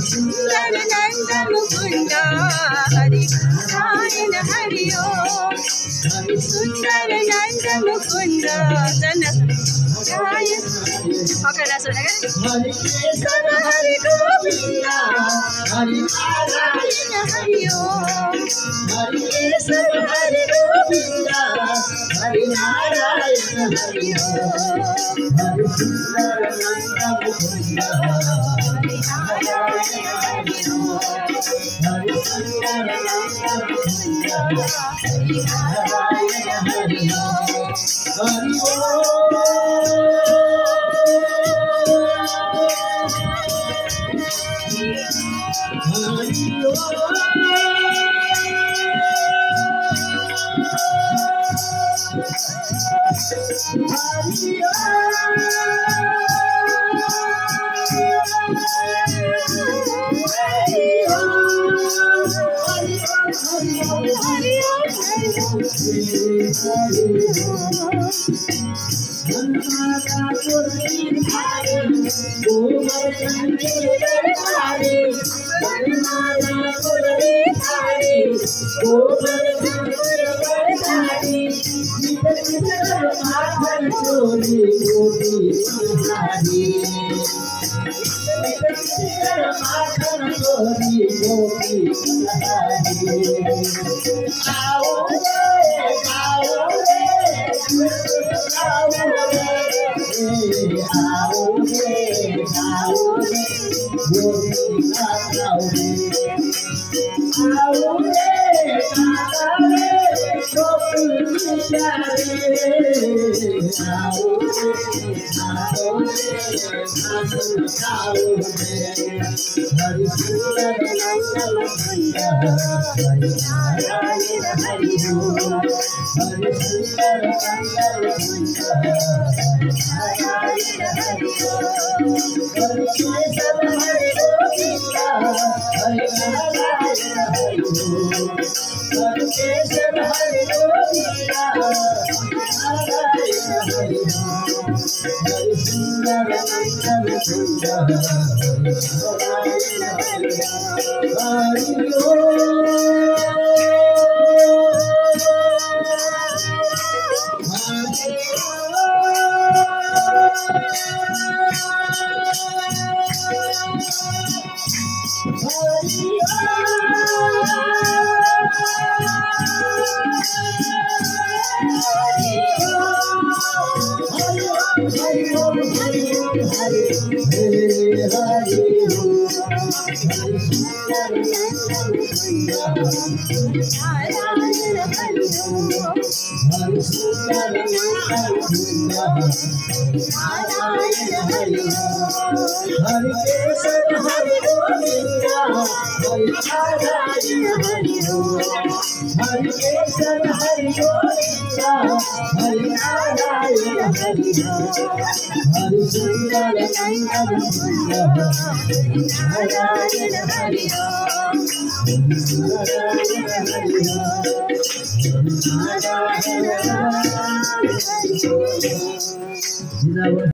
सुंदर नंदन मुकुंद हरि नारायण हरि ओम सुंदर नंदन मुकुंद जन हरि केशव हरि गोविंद हरि नारायण हरि ओम हरि केशव हरि गोविंद हरि नारायण हरि ओम हरि सुंदर नंदन मुकुंद हरि नारायण हरि ओम हरि सुंदर नंदन मुकुंद हरि नारायण हरि ओम हरि